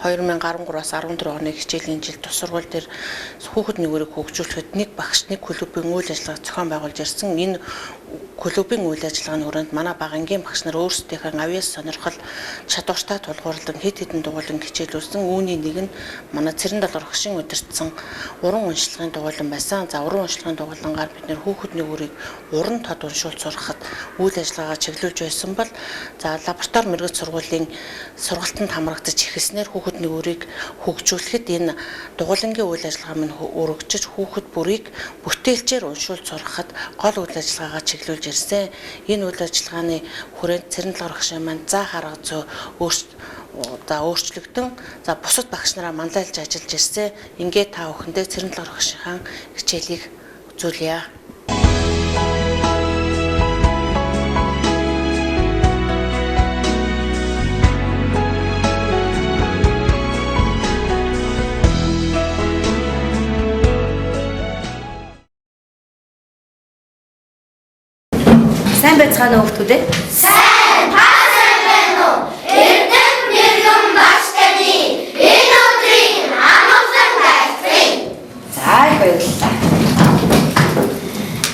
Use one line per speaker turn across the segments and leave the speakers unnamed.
2013-аас 14 оны хичээлийн жил тус сургууль дээр хүүхэд нэгүрийг хөгжүүлэхэд нэг багш нэг клубын үйл ажиллагаа зохион байгуулж ирсэн. Энэ клубын үйл ажиллагааны хүрээнд манай багангийн багш нар өөрсдийнхээ авьяас сонирхол чадвартай тулгуурлан хэд хэдэн дугуйлан хичээлүүлсэн. Үүний нэг нь манай Цэрэн Долгор хөшин удирдсан уран уншлагын дугуйлан байсан. За уран уншлагын дугуйлангаар бид нэр хүүхэд нэгүрийг уран тод уншуулж сургахад үйл ажиллагаагаа чиглүүлж байсан бол за лаборатори мэргэц сургуулийн сургалтанд хамрагдаж эхэлснээр хүүхэд нэгүрийг хөгжүүлэхэд энэ дугуйлангийн үйл ажиллагаа минь өргөжж хүүхэд бүрийг бүтээлчээр уншуулж сургахад гол үйл ажиллагаагаа чиглүүлж ирсэн. Энэ үйл ажиллагааны хүрээнд Цэрэн Долгор хөшин маань заа харга зөө өөрчлөгдөн за бусад багш нараа мандайлж ажиллаж ирсэн. Ингээд та бүхэндээ Цэрэн Долгор хөшийн хичээлийг үзүүлье.
Сайн байцгаана уу хүүхдүүд?
Сайн байна уу? Эрдэм нэгэн багш таны энэ өдрийн амгалан байцгаана.
За баярлалаа.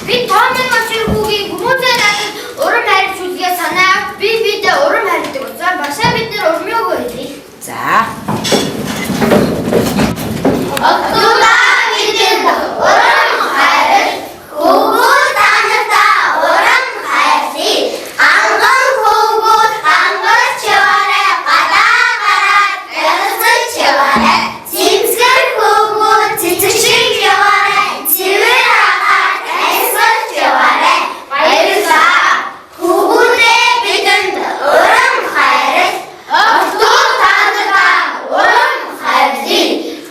Би тооны машин хүүгийн хүмүүстээ надад урам хайр зүйлгээ санаа. Бидээ урам хайртай учраас багшаа бид нар урмыг өгье.
За.
Октоба бидэнд урам хайр хүүгүүд танартаа урам хайрли. Анган хүүгүүд хангаж яваарай. Гадаа гараад гэлцэж яваарай. Цэмцгэр хүүгүүд цэцэршиж яваарай. Цэвэр агаад айсгаж яваарай. Баярлалаа. Хүүгүүдээ бидэнд урам хайр. Октоба танартаа урам хайрли.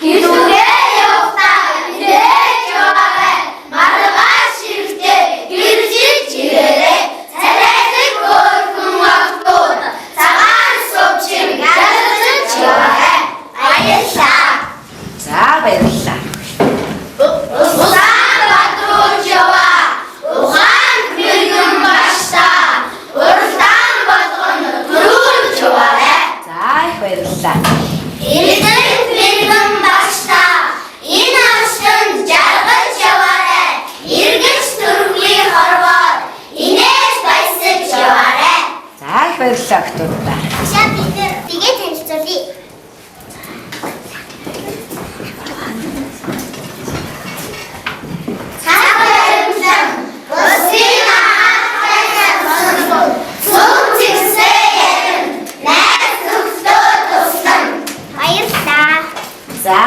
Гэрүүгээ явахдаа ирээд яваарай. Маргааш ирэхдээ гэржиж ирээрэй. Царайлаг хөөрхөн октод цагаан сувчиг гэлцэж яваарай. Баярлалаа.
За баярлалаа.
Улаанбаатар яваа. Ухаан мэргэн багштаа. Уралдаан болгоно төрүүлж яваарай.
За их баярлалаа.
Эрдэм мэргэн багштаа. Энэ авшин жаргаж яваарай. Иргэж төрөвлийн хорвоор инээж баясаж яваарай.
За их баярлалаа хүүхдүүдээ.
Шаа бид тэгээ танилцуулъя. Цаг баримтлан Усын ахтай сонсох сүм зэгсээ ярин найз нөхдөд туслан. Баярлалаа.
За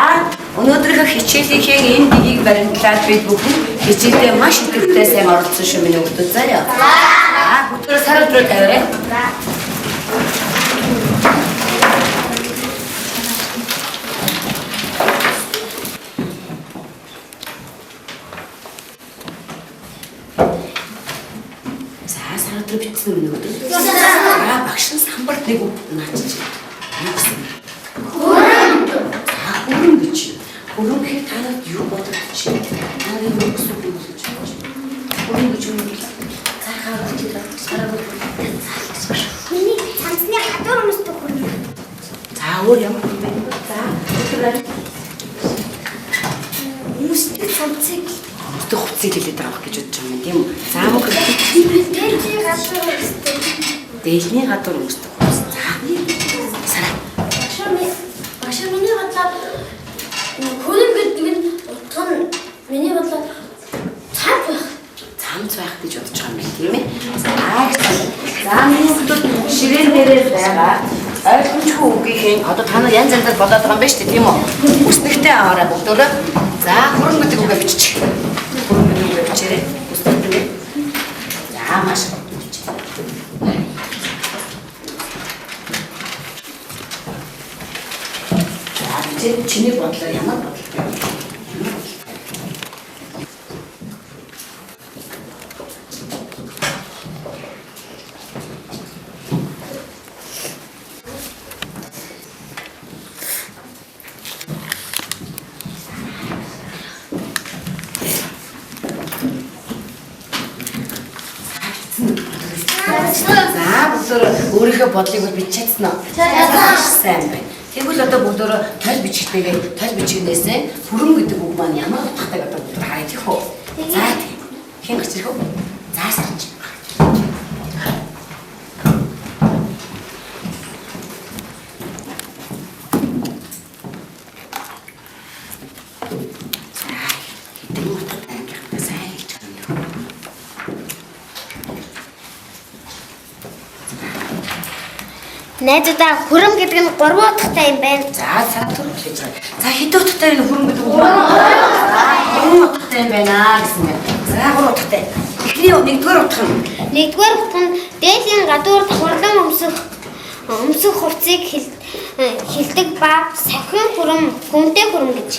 өнөөдрийнхөө хичээлийнхээ энэ бигийг баримтлаад бид бүхэн хичээлдээ маш идэвхтэй сайн оролцсон шүү миний хүүхдүүд заяа. За бүгдөө сар өдрөө тавиарай. За сар өдрөө битсэн миний хүүхдүүд. За багш нь самбарт нэг наачиж. Юу гэсэн бэ? Хүрэн гэж. Хүрэн гэхээр та нарт юу бодогдож байна? Та нар юу гэсэн үг гэж бодож байна? Хүрэн гэж юу вэ? Цаахаа үчиж сараа бол
Миний цамцны хадуур өмсдөг хүрэн.
за өөр ямар юм бэ? За өдрөө
Өмсдөг цамцыг
өстө хувцсыг хэлээд байгаа гэж бодож байгаа юм тийм үү? За мөн
дээрний хадуур өмсдөг.
дээлний гадуур өмсдөг хувцс. За сараа.
Багшаа миний бодлоор хүрэн гэдэг нь утга нь миний бодлоор цамц байх.
Цамц байх гэж бодож байгаа юм байна тийм ээ? За миний хүүхдүүд ширээн дээрээ байгаа. Ойлгомжгүй үгийнхээ одоо та нар янз янзаар болоод байгаа юм байна шүү дээ тийм үү? Үснэгтэй аваарай бүгдөө. За хүрэн гэдэг үгээ бичиж. Хүрэн гэдэг үгээ бичээрэй. Үснэгтэй. За маш гоё. За чиний бодлоор ямар бодол вэ? За бүгдөө өөрийнхөө бодлыг бол бич чадсан уу? Сайн байна. Тэгвэл одоо бүгдөө тал бичгтэйгээ тал бичгнээсээ хүрэн гэдэг үг маань ямар утгатай одоо бүгд хараад их үү. За хин гарч ирэх үү? За сарч.
Найзуудаа хүрэм гэдэг нь 3 утгатай юм байна.
За түр хэлж байгаа. За хэд утгатай энэ хүрэн гэдэг үг маань? 3 утгатай юм байна гэсэн юм. За 3 утгатай. Эхний нэгдүгээр утга нь.
Нэгдүгээр утга нь дээдлийн гадуур давхарлан өмсөх хувцсыг хилдэг ба сахин хүрэм, гүнтэй хүрэм гэж.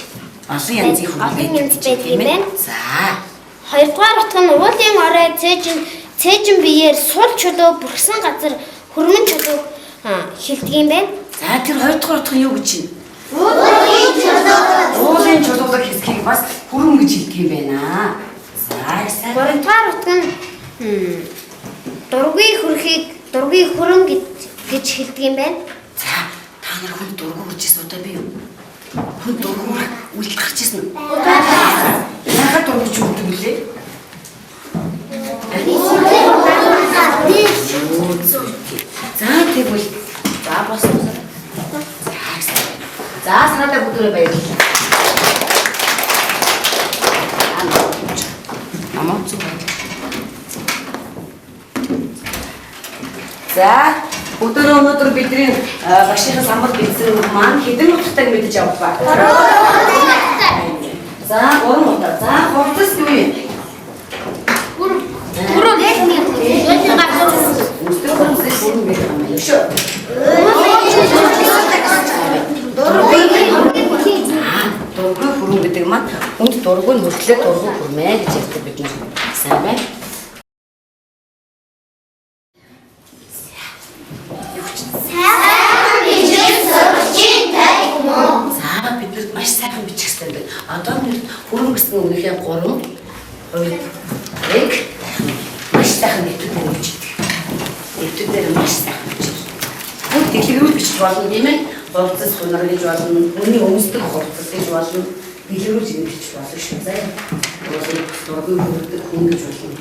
Олон янзын хүрэм
байдаг юм байна.
За.
Хоёрдугаар утга нь уулын орой цээжин биеэр сул чулуу бүрхсэн газар хүрмэн чулуу хилдэг юм байна.
За тэр хоёрдугаар утга нь юу гэж чинь?
Уулын
чулууг хэсгийг бас хүрэн гэж хэлдэг юм байна. За сайн.
Гуравдугаар утга нь дургүй хүрэм гэж хэлдэг юм байна.
За та нар хүн дургүй гэжсэн удаа би юу? Хүн дургүй үлдэх гэжсэн үү? Яагаад дургуйч үлдэх вүлээ? За тэгвэл за бас за санаатай бүгдээ баярлалаа. Амаа зүг. За өнөөдөр бидний багшийнхаа самбар бичсэн маань хэдэн утгатайг мэдэж авах ба. 3 утгатай. За 3 утга. За хувцас юу юм?
Хүрэн дээдлийн газар
Өстөр хүмүүсээс бүрэн байдаг юм байна шүү. Дургүй хүрэн гэдэг маань хүнд дургүй мөртлөө дургүй хүрмээ гэж ярьдаг бид нар. Сайн байна. За бид нар маш сайхан бичих хэрэгтэй байна. Одоо бид хүрэн гэсэн үнэхээр 3 2 маш сайхан нэвтрүүлэг өгч идэг. Нэвтрүүлгээр маш сайхан гэж. Бүгд дэлгэрүүл бичиж болно тийм ээ. Хувцас хунар гэж болно. Үнний өмсдөг хувцас гэж болно. Дэлгэрүүл бичиж болно шүү. Заа. Дургүй хүрдэг хүн гэж болно.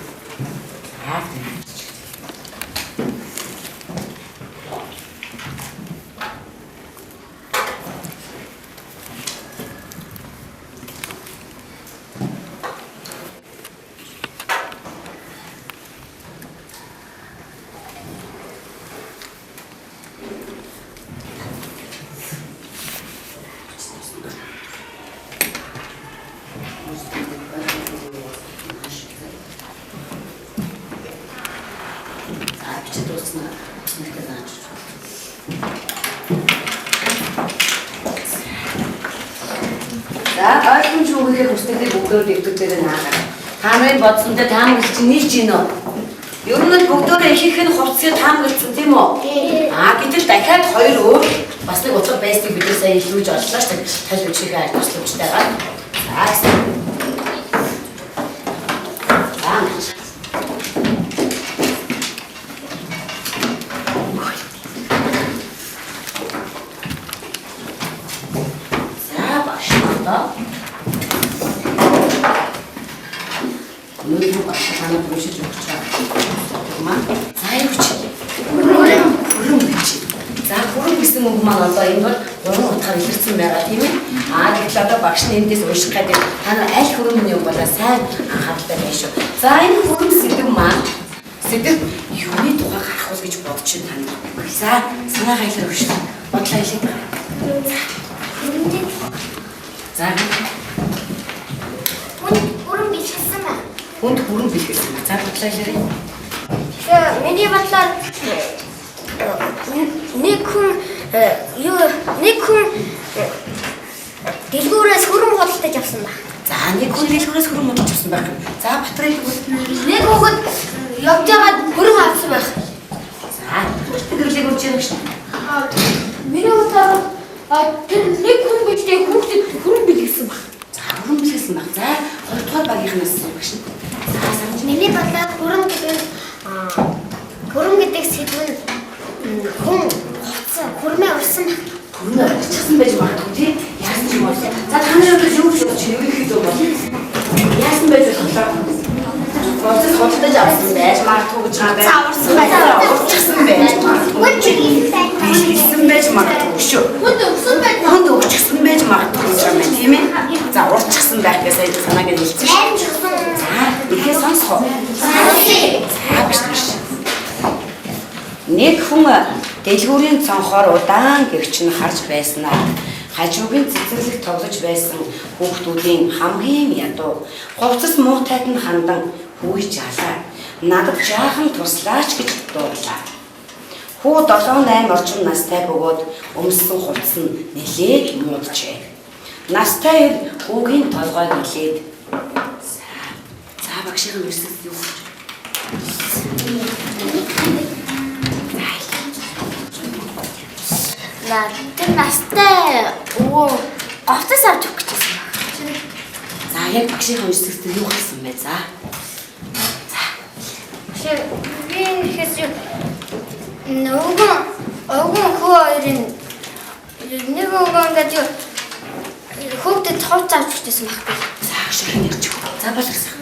За ойлгомж үгээр хүсдэгтэй бүгдөө дэвтэрээр наагаад. Таамын бодсондоо таамаг чинь нийлж гинөө. Ер нь бүгдөө ихийнх нь хувцсыг таамагласан тийм үү? Гэтэл дахиад 2 өөр бас нэг утга байсныг бид сая илүүж оллоо шүү дээ. Тал үчигээ туславчтайгаа. Одоо энэ бол 3 утгаар илэрсэн байгаа тийм ээ. Гэтэл одоо багш нь эндээс унших гэдэг та нар аль хүрэмний үг болоо сайн анхааралтай байх шүү. За энэ хүрэм сэдв маань сэдв юуны тухай гарах вэ гэж бодож байна та нар. За санаагаа илэр өгш. Бодлоо илээд байгаа. За
Хүрэн бичсэн байна.
хүнд хүрэм бэлгэлсэн. За бодлоо илэрээ.
Миний бодлоор нэг хүн дэлгүүрээс хүрэн худалдаж авсан баг.
За нэг хүн дэлгүүрээс хүрэн худалдаж авсан байх. За Батрын
нэг хүүхэд явж байгаад хүрэн авсан байх.
За тэгэлэг өгч яах вэ?
Миний бодлоор тэр нэг хүн бичтэй хүүхдэд хүрэн бэлгэлсэн баг.
За хүрэн бэлгэлсэн баг. За 2 дугаар багийнхнаас багш. За санаж
миний бодлоор хүрэн гэдэг сэдв нь хүн хувцас хүрмээ урсан баг.
Түрнэ болчихсон байж магадгүй тий. Яасан ч юм бол. За та нарыг юу гэж бодож ерөнхийдөө бол яасан байж болохоор процесс холдож авсан байж магадгүй гэж байгаа.
Заварсан байж.
Урчсан байж магадгүй. Ирсэн байж магадгүй шүү.
Хүнд өгсөн байж.
Хүнд өгчихсэн байж магадгүй юм байна тийм ээ. За урчсан байх гэж сая санааг нь хэлсэн шүү. За ихээр сонсгоо. Нэг хүн дэлгүүрийн цонхоор удаан гэрч нь харж байснаа хажуугийн цэцэрлэг тоглож байсан хүүхдүүдийн хамгийн ядуу хувцас муутайд нь хандан хүй жаалаа. Надад жаахан туслаач гэж дуурлаа. Хүү 7-8 орчим настай бөгөөд өмссөн хувцас нь нэлээд мууджээ. Настай ир хүүгийн толгойг илээд за багшийн үсэс юу гэж
Тэр настай өвөө говтос авч өгч байсан баг.
за яг багшийн үсэс юу гэсэн бэ за
Би ихэс нөгөө хөө хоёрын нэг өвөө ингээд хүүхдэд товч авч өгч байсан баг.
за багшийн ярьж өгөө за болгосон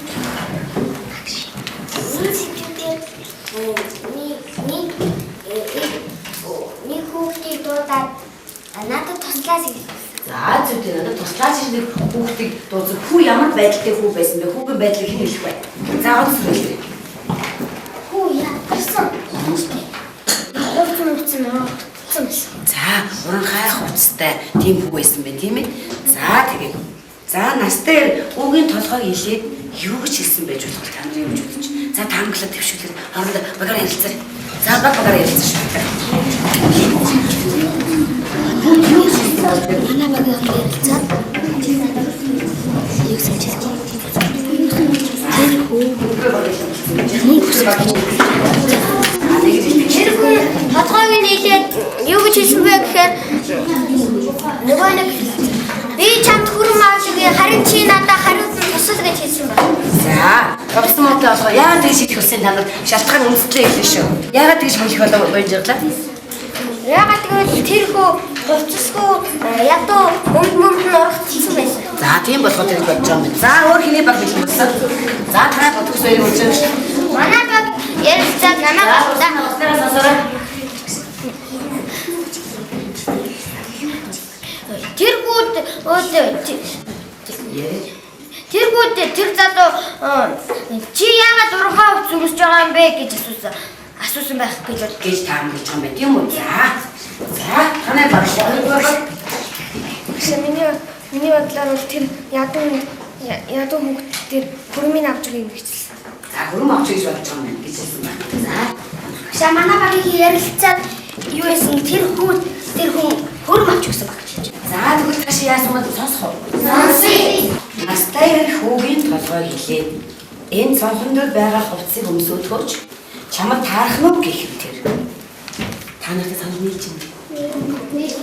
Нэг хүүхдийг дуудаад надад туслаач гэж.
за зүйтэй надад туслаач нэг хүүхдийг дууцах хүү ямар байдалтай хүү байсан бэ хүүгийн байдлыг хэн хэлэх вэ за онцлоо
Хүү яасан? Хөөцөн
за уран хайх хувцастай тийм хүү байсан бэ тийм ээ за тэгээд за настай хүүгийн толгойг илээд юу гэж хэлсэн байж болох та нар юу гэж бодож за таамаглаад төвшүүлээд хоорондоо багаар ярилцаа за багаар ярилцаа шүү
манай багаар ярилцаад юу гэж хэлсэн. Батгойг нийлээд юу гэж хэлсэн бэ гэхээр нөгөө нэг би чамд хүрэн авч өгье харин чи надад хариуц нь тусал гэж хэлсэн байна.
за гомцсон модтой болохоо яагаад тэгж хэлэх вэ та нар шалтгаан үндэслээ хэлнэ шүү яагаад тэгж хэлэх болов болж ирлаа
Яагаад гэвэл тэр хөө хувцасгүй ядуу өмд нь орчихсон байсан.
за тийм болохоо тэгж бодож байгаа юм за өөр хэний баг хэлсэн за танаа бодгос хоёрыг үзэж
Манай баг ярилцаад намайг
сонсороо
тэр залуу чи яагаад урхаа хувцас өмсөж байгаа юм бэ гэж асуусан байх гэж бод.
гэж таамаглаж байгаа юм байна тийм үү за танай баг
Миний бодлоор бол тэр ядуу хүүхд тэр хүрмийг авч өгье гэж хэлсэн.
за хүрм авч гэж бодож байгаа юм гэж хэлсэн байна за
Манай багийн ярилцаад юу байсан тэр хүн хүрм авч өгсөн баг гэж.
за тэгвэл тааш яасан бэ сонсох
Сонсъё.
настай хүүгийн толгойг илээд энэ цонхон дээр байгаа хувцсыг өмсөөлгөөч чамд таарах нь гэх юм тэр та нарт санал нийлж байна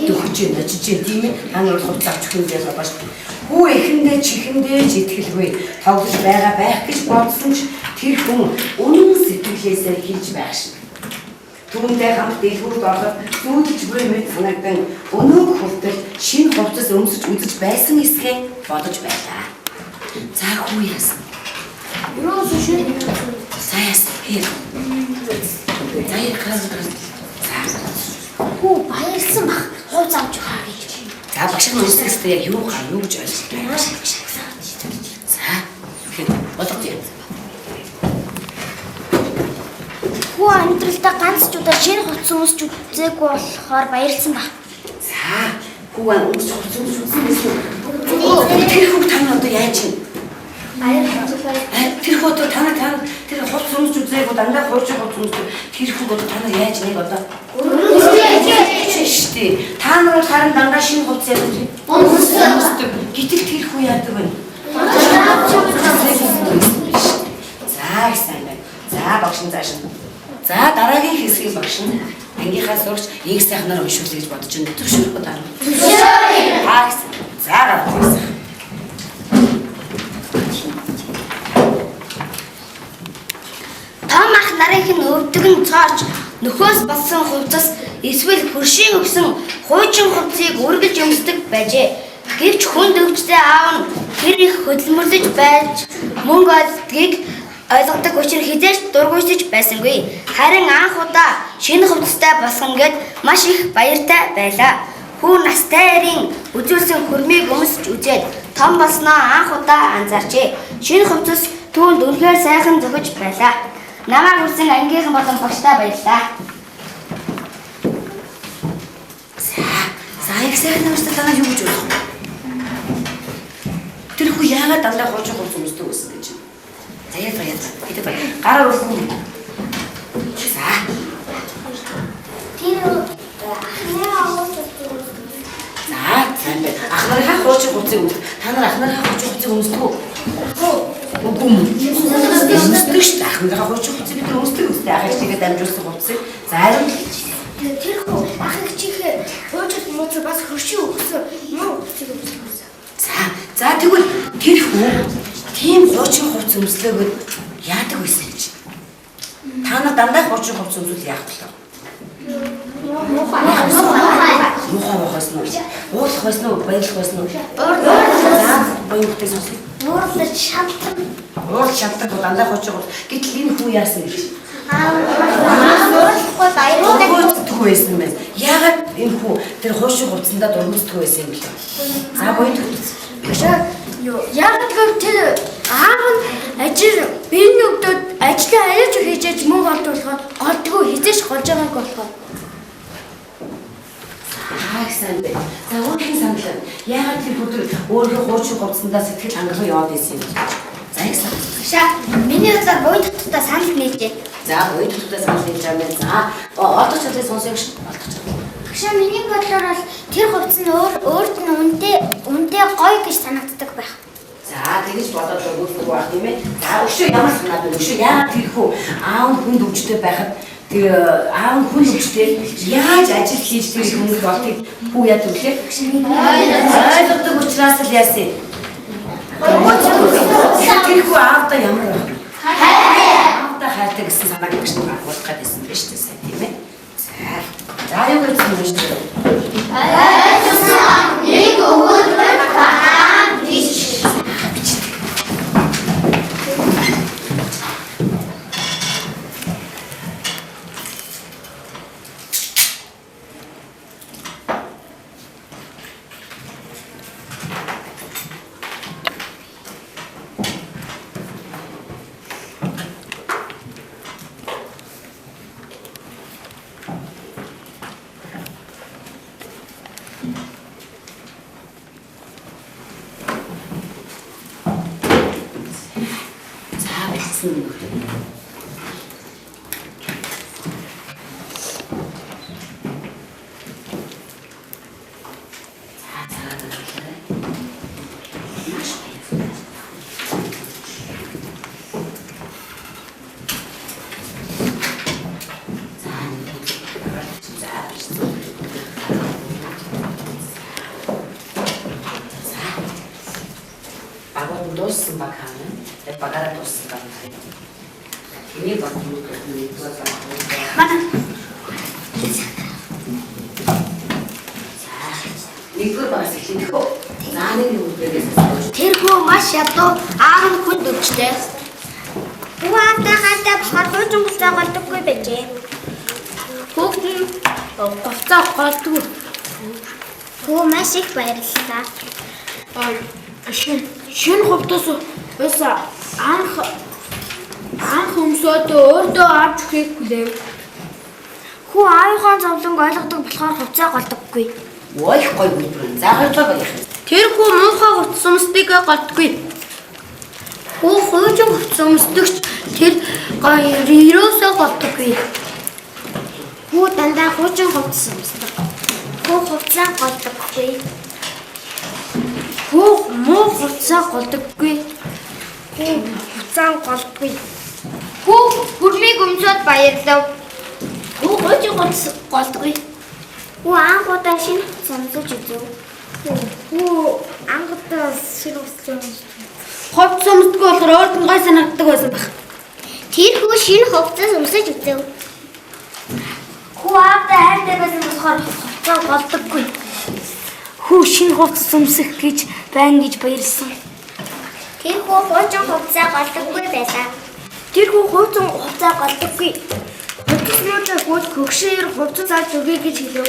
дөхөж нажиж тийм ээ та нар хувцас авч өгөх юм яа баш хүү эхэндээ чихэндээ итгэлгүй тоглож байгаа байх гэж бодсон ч тэр хүн үнэн сэтгэлээсээ хийж байх шин түүнтэй хамт дэлгүүрт ороход зүүдж буй мэд санагдан өнөөх хүртэл шинэ хувцас өмсөж үзэж байсан эсгээ бодож байлаа. За хүү яасан?
Юу шишээ?
Саяас хэр. За яг хаа.
Хүү баярсан баг. Хууц авч байгаа гэж.
За багш нь үнсэстэй яг юу гэж ойлгосон. За хэд бодож юм.
Хүү амьдралдаа ганц ч удаа шинэ хувцас өмсч үзээгүй болохоор баярлсан баг.
За хүү өмсч үзсэн байсан. Тэр хүү тань одоо яаж юм? Тэр хүү тань тэр хувцас өмсч үзээгүй дандаа хууч хувцас өмсч тэр хүү одоо тань яаж нэг одоо штэ та нар харин дандаа шинэ хувцас яаж өмсдөг. Гэтэл тэр хүү яадаг вэ? За сайн байна. За багш нь зааш. За дараагийн хэсгийг багш нь ангийнхаа сурагч их сайхнаар уншуулъя гэж бодож байна. Төвшөрөх удаа. Төвшөрөх. За гарах.
Том ах нарынх нь өвдөг нь цооч нөхөөс болсон хувцас эсвэл хөршийн өгсөн хуучин хувцсыг үргэлж өмсдөг байжээ. Гэвч хүн өвчтэй аав нь тэр их хөдөлмөрлөж байж мөнгө олдгийг ойлгодог учраас хизээч дургуйсаж байсангүй. Харин анх удаа шинэ хувцастай болсон гэд маш их баяртай байлаа. Хүү настай эрийн үзүүлсэн хөрмийг өмсөж үзээд том болсноо анх удаа анзаарчээ. Шинэ хувцас түүнд үнэхээр сайхан зөгөж байлаа. Намайг үрсэн ангийнхан болон багштай баярлаа.
За их сайхан намжтай танаа юу гэж бодох вэ? Тэр хүү яагаад дандаа хуучин хувцас өмсдөг байсан гэж. За яа хэд бай. Гараа өргөн. За.
Тэр ахнаа аваад
За сайн байна. Ахнарынхаа хуучин хувцсыг өмс. Та нар ахнарынхаа хуучин хувцсыг өмсдөг үү? Үгүй юм. Өмсдөг шүү дээ. Ахнарынхаа хуучин хувцсыг бид өмсдөг үстэй. Ах ихтэйгээ дамжуулсан хувцсыг. За харин
тэр хүү ах их чихээ хуучин мууц бас хөршин өгсөн. Муу хувцсыг өмсдөг байсан.
За тэгвэл тэр хүү тийм хуучин хувцс өмслөөгүй яадаг байсан гэж. Та нар дандаа хуучин хувцс өмсвөл яах вэ? Мухаас нь уулах байсан уу, баярлах байсан уу? Баяртай сонсох.
Уурлаж шалтан.
Уул шалтан дандаа хуучин хувцс. Гэтэл энэ хүү яасан гэж.
Уурлахгүй баярлдаг.
Дурмсдгүй байсан юм байна. Яагаад энэ хүү тэр хуучин хувцсандаа дурмсдгүй байсан юм бэ? За баярлалаа.
Яг тэр аав нь ажил биений өгдөөд ажлаа аяж хийж мөнгө олдуулахад олдгүй хизээш голж байгааг болохоор.
Сайн байна. За өөрийн санал. Яагаад тэр бүдэр өөрөө хуучин хувцсандаа сэтгэл хангалуун яваад байсан юм бэ? За их сайн.
Миний удаа бой дотор санал нээжээ.
За бой дотор санал нээж байгаа юм. За одоо ч үлээ сонсох шин олдох ч.
Багшаа миний бодлоор бол тэр хувцс нь өөрт нь үнэтэй гоё гэж санагддаг байх.
За тэгэж бодоод өгөх байх тийм ээ. За өшөө ямар санаад байна? Өшөө яагаад тэр хүү аав нь хүнд өвчтэй байхад тэр аав нь хүнд өвчтэй яаж ажил хийж тэр хүмүүс болтыг хүү яд өглөө? Ойлгодог учраас л яасан. Тэр хүү аавдаа ямар байх вэ? Аавдаа хайртай гэсэн санааг гэж бодох гэсэн байж тээ сайн тийм ээ. За юу гэж юм бэ?
Нэг өгүүлбэр таан биш.
Дууссан баг хаана? Тэр багаараа дууссан баг. Тэний баг юу гэх юм бэ? Нэгдүгээр багаас эхлэх үү? Зааны нүдээс
Тэр хүү маш ядуу аав нь хүнд өвчтэй. Хүү аавтай хаатай болохоор хуучин хувцас голдоггүй байжээ. Хүүхэд нь хувцас голдгүй. Хүү маш их баярлалаа.
Шинэ хувцас байсан анх өмсөөд өөртөө авч хийх гэлээ.
Хүү аавынхаа зовлонг ойлгодог болохоор хувцас голдоггүй.
Ой гой бүлбэр. За хоёрдоо байх.
Тэр хүү муухай хувцас өмсдгийг голдгүй.
Хүү хуучин хувцас өмсдөгч
Тэр ерөөсөө голдоггүй.
хүү дандаа хуучин хувцас өмсдөг. Хүү хувцас голдоггүй.
Хүү муу хувцас голдоггүй.
Хүү хувцас голдоггүй.
Хүү хөрмийг өмсөд баярлав.
Хүү хуучин хувцас голдоггүй. Хүү анхудаа шинэ хувцас өмсөж үзв. Хүү анхудаа шинэ хувцас өмсөж.
Хувцас өмсдөггүй болохоор өөрт нь гой санагддаг байсан баг.
Тэр хүү шинэ хувцас өмсөж үзв. Хүү аавтай хайртай байсан болохоор хувцас хувцас голдоггүй. Хүү шинэ хувцас өмсөх гэж байна гэж баярлсан. Тэр хүү хуучин хувцас голдоггүй байлаа. Тэр хүү хуучин хувцас голдоггүй. Хувцас муутай хүүд хөгшөөр хувцас авч өгье гэж хэлв.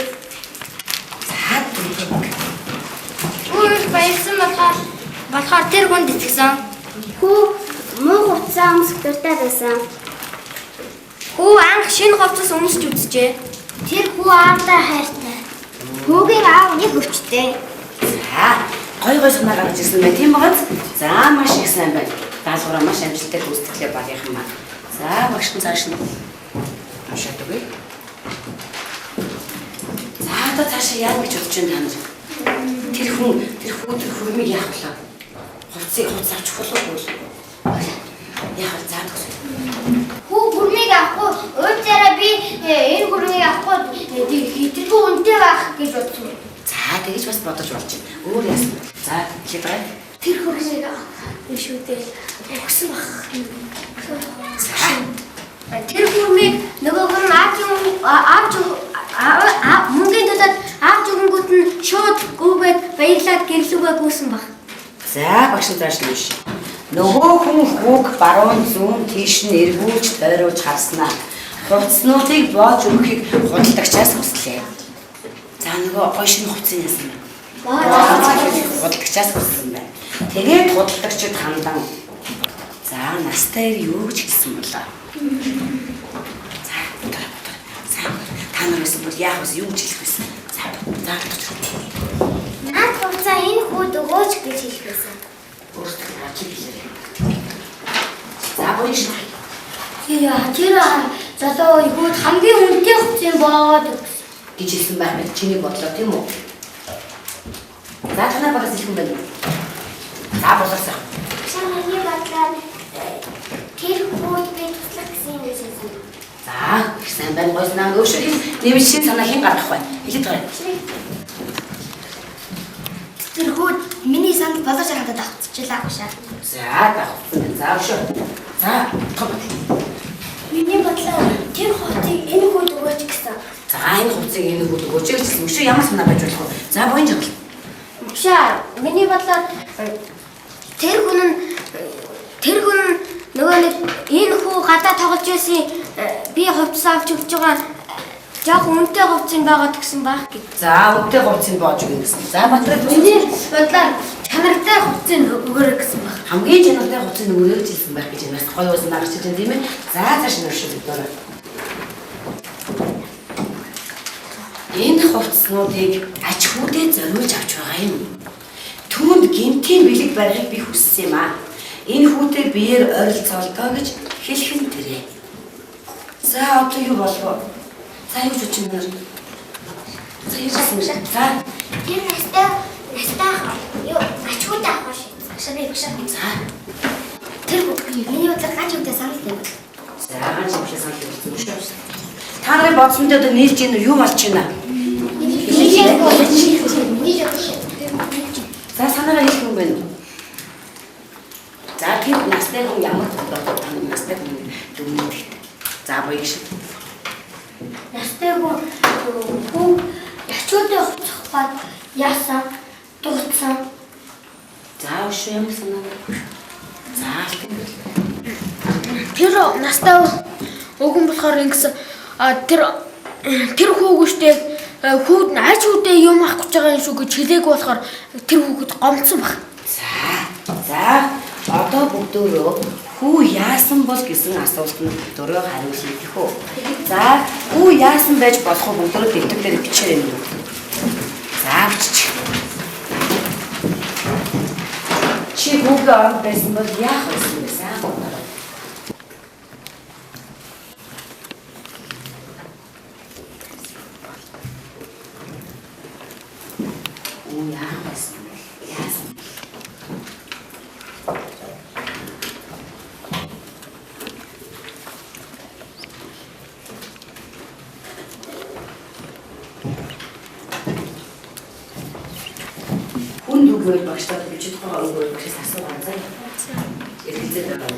Хүү баярлсан болохоор тэр хүнд итгэсэн. Хүү муу хувцас өмсөх дуртай байсан. Хүү анх шинэ хувцас өмсөж үзжээ. Тэр хүү аавтай хайртай. Хүүгийн аав нэг өвчтэй.
За, гой санаа гарч ирсэн байх тийм багц. За, маш их сайн байна. Даалгавраа маш амжилттай гүйцэтгэлээ багийнхан маань. За, багш нь цааш нь уншаад өгье. За, одоо цаашаа яа гэж бодож байна та нар? Тэр хөрмийг яах вэ? Хувцас авч болохгүй. Яах вэ? За, төгсөө.
Хүү хөрмийг авахгүй уйцаараа би энэ хөрмийг авахгүй хитрхүү үнэтэй байх гэж бодсон.
За, тэгэж бас бодож болж байна. Өөр яасан. За, хэлээ.
Тэр хөрмийг шүү дээ. Өгсөн баг.
За.
Тэр хөрмийг нөгөөх нь мөнгөний төлөд авч өгөнгүүт нь шууд гүбэд баярлаад гэрлүүгээ гүйсэн баг.
За, багш зааш нь биш. Нөгөө хүн хүүг баруун зүүн тийш нь эргүүлж тойруулж харснаа. Хувцснуудыг боож өгөхийг худалдагчаас хүслээ. За, нөгөө гой шинэ хувцсын яасан бэ? Худалдагчаас хүссэн байна. Тэгээд худалдагчид хандан. За, настай юу гэж хэлсэн болоо? За, та нар өсөн бол яах вэ? Юу гэж хэлэх вэ? За.
Наад хувцаа энэ хүүд өгөөч гэж хэлэх байсан.
Өөртөө хачиг хэлээ. За, боёш.
Яа, тэр залуу хүүд хамгийн үнэтэй хувцас боод
гэж хэлсэн байх мэт чиний бодлоо тийм үү? За, танаа багаас хэлэх юм байна. За, болоосаа.
Санааний бодлоо тэр хүүд би туслах гэсэн юм байсан.
За, их сайн байна. Гойс наа өвшөө нэмж шин санаа хэн гаргах вэ? Хэлээд байгаа.
Тэр хүүд миний санд болооч хандаад авчихлаа гашаа.
За, давхсан. За, өвшөө. За, том.
Миний бодлоо тэр хуудыг энэ хүүд өгөөч гэсэн.
За, энэ хувцсыг энэ хүүд өгөөч гэсэн. Өвшөө ямар санаа байж болох вэ? За, боён жагл.
Гашаа, миний бодлоо тэр хүн нөгөө нэг энэ хүү гадаа тоглож байсан би хувцас авч өгч байгаа яг үнэтэй хувцас байгаад гэсэн баг гэж.
За, үнэтэй хувцсыг боож өгнө гэсэн. За, батраа
Миний бодлоор чанартай хувцас өгөөрэй гэсэн баг.
хамгийн чанартай хувцсыг өгөөж хэлсэн байх гэж байна. Гоё уусан гарч ирж байна тийм ээ. За, цааш нь өвшөө өгөөрэй. Энэ хувцснуудыг ач хүүдээ зориулж авч байгаа юм. Түүнд гинтийн бэлэг барихыг би хүссэн юм аа. Энэ хүүтэй биеэр ойролцоолгоо гэж хэлэх нь тэрэ. За, одоо юу болов вэ? За, юу ч үчиг нэр. За, юу гэсэн юм. За,
Тэр настай юу ач хүүдээ авах шээ.
за.
Тэр миний бодлоор ганц үедээ санал тавь.
За, ганц юм шиг санал тавьсан шүү. Та нарын бодсонд одоо нийлж ийн юу болж байна? За, санаараа хэлэх юм байна. За, тэр настай хүн ямар бодлоо тань настай хүн дүнэлт. За, боёо шиг.
Настай хүн ячуудаа хувцах яасан дууссан.
За, өвшөө ямар санаа? За,
Тэр настай өгөн болохоор ингэсэн тэр хүүгүүштэй хүүд нь ач хүүдээ юм авах гэж байгаа юм шүү гэж хэлээг болохоор тэр хүүхэд гомцсон баг.
За, одоо бүгдөө хүү яасан бол гэсэн асуултанд дөрөв хариулъя гэх үү. За, хүү яасан байж болох вэ? Бүгдөө дэвтэрээр бичээрэй юм. За, бичих. Чи хүүгээ орон байсан бол яах вэ? Сайн бодорой. Яах вэ? Яасан? Хүн дүгээр багшлаад бичиж байгаа өгөөд багшаас асуугаа заа. Эргэлзээд байгаа.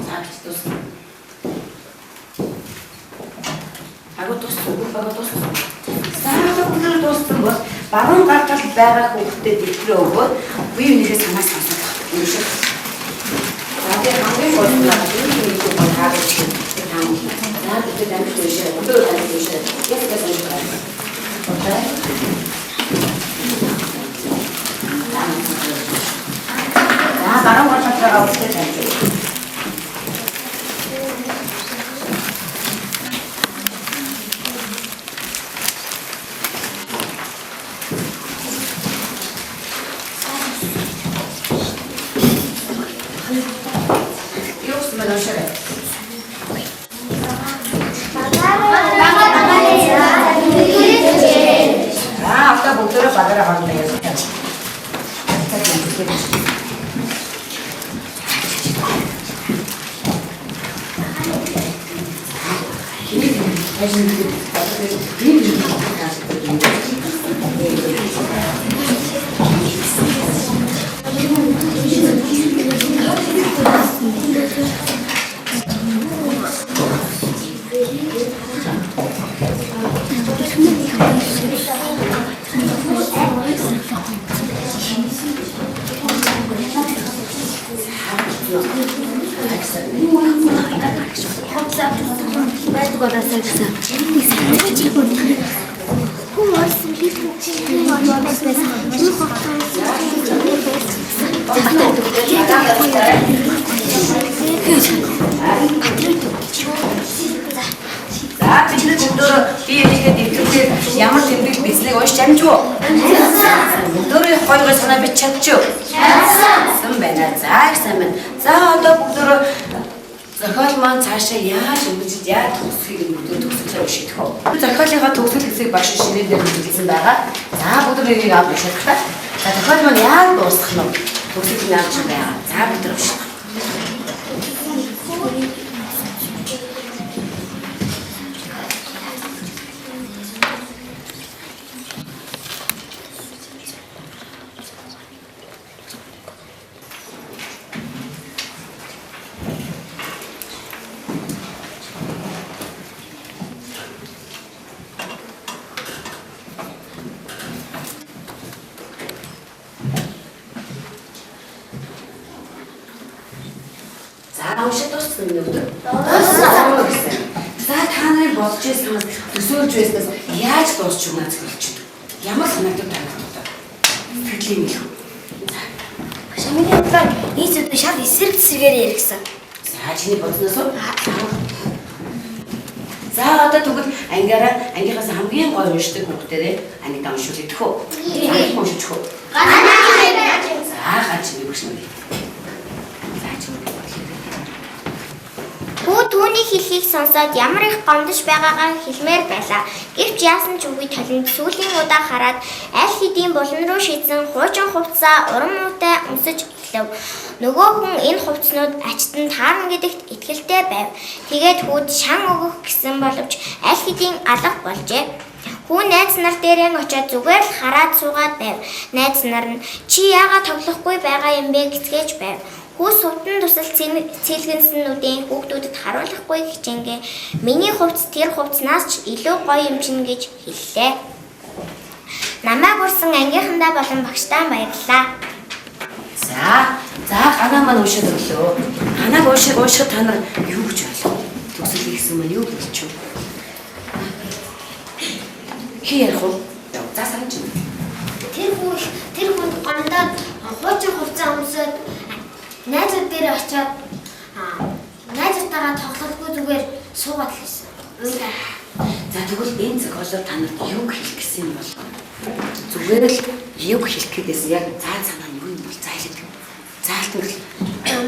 За тус. Агуу тус. одоо бүгд дууссан бол баруун гар талд байгаа хүүхдэд дэлгэрээ өгөөд бие биенийхээ санаас сонсох юм шиг. За тэгээд хамгийн гол нь энэ нэг бол хаагч гэх юм. За тэгээд амьд үшээ өдөр амьд үшээ ястаа сонирх байна. Окей. За баруун гар талд байгаа хүүхдэд амьд. За бидний өдөр би энийгээ дэвтэрээр ямар тэмдэг бизнесийг уншиж амжив уу? Өдөрөө хоёроо санаа бич чадчих. Сайн байна. За их сайн байна. За одоо бүгдөө зохиол маань цаашаа яаж ингэж яаж төгсөхийг бүгдөө төгсгөлөө шийдэх үү? Зохиолынхаа төгсгөл хэсгийг багш ширээ дээр хэлсэн байгаа. За бүгдөө энийг авч унших та. За зохиол маань яаж дуусах нь төгсгөл нь яаж байгаа. За бүгдөө унших. Уншиж дууссан юм уу? Дууссан. За та нарын бодож байснаас төсөөлж байснаас яаж дуусч юмаа зөвлөж байна? Ямар санаатай байна вэ? Сэтгэлийн юм.
Шамигийн талаар нийцүүд шал эсрэг цэсрэгээр яригсан.
За чиний бодсноос уу? За одоо тэгвэл ангийнхаас хамгийн гоё уншдаг хүүхдээрээ анги уншуул идэх үү? Анги уншиж хөө. За гач би бүгш нүг.
Хүү түүний хэлхийг сонсоод ямар их гомдож байгаагаа хэлмээр байлаа. Гэвч яасан ч үгүй толинд сүүлийн удаа хараад аль хэдийн булан руу шийдсэн хуучин хувцас уран муутай өмсөж эхлэв. Нөгөө хүн энэ хувцснууд ачтан таарна гэдэгт итгэлтэй байв. Тэгээд хүүд шан өгөх гэсэн боловч аль хэдийн алга болжээ. Хүү найз нар дээрээ очиод зүгээр л хараад суугаад байв. Найз нар нь чи яагаад тоглохгүй байгаа юм бэ гэцгээж байв. Хүү сутан тусал цэлгэнснүүдийн хүүхдүүдэд харуулахгүй хичээнгээ миний хувцс тэр хувцснаас ч илүү гоё юм чинь гэж хэллээ. Намайг урсан ангийнхандаа болон багштаа баярлалаа.
За ганаа маань уншаад өглөө. Ганааг уншихад та нар юу гэж ойлоо? Төгсөл хийсэн маань юу гэж вэ? Хий ярих уу? За санаж байна.
Тэр хүн гомдоод хуучин хувцас өмсөд найзууд дээр очиод найзуудтайгаа тоглохгүй зүгээр суугаад л байсан.
За тэгвэл энэ зохиолоор та нарт юу хэлэх гэсэн юм бол зүгээр л юу хэлэх гэдээс яг цаа санаа нь юу юм бол зайлт. Заалтан гэл.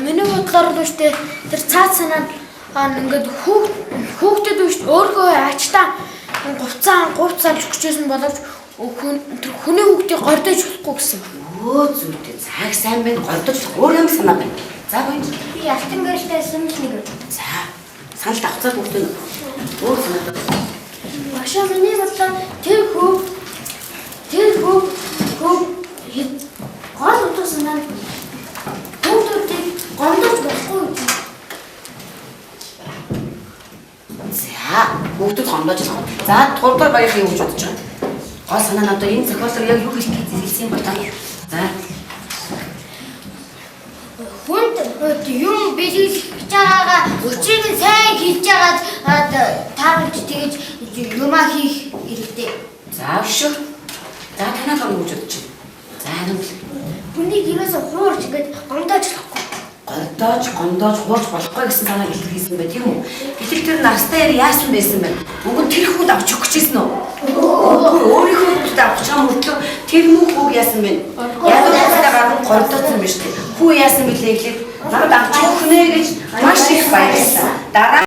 Миний бодлоор л үстэй тэр цаад санаа ингээд хүүхдэд үст өөрөө ачтаа гуцаан өгчээсэн боловч тэр хүний хүүхдийг гордож болохгүй гэсэн.
Зүйтэй. Цаг сайн байна. Гордож өөр юм санаа байна. За гоё.
Би алтан гэрэлтэй санал нэг.
За санал авцаад бүгд нь өөр санаа.
Машаа миний бодлоо тэр хүү гол утгасан нь хүүхдүүдийг гомдож болохгүй.
За бүгд гомдож байгаа. За 3 дахь баярыг юу гэж бодож байгаа? гол санаа нь одоо энэ зохиолоор яг юу хэлсэн бол таа. За.
Хүнд юм бэлгэлж байгаагаа өчиг нь сайн хийж байгаад таарч тэгэж юмаа хийх хэрэгтэй.
За шүү. За танаа гам гэж бодож байна. За харин
Хүнийг ерөөсө хуурч ингээд гомдоож болохгүй.
гондоож хуурч болохгүй гэсэн санааг илэрхийлсэн бай тийм үү? Гэтэл тэр настай яасан байсан бэ? Уг нь тэр хүүд авч өгчээсэн үү? Өөрийнхөө хүүхдээ авч байгаа мөртлөө тэр хүүг яасан бэ? Яг л гадна голдооцсон биз дээ. Хүү яасан бэлээ гэхлээр надад авч өгнө гэж маш их баярлсан. Дараа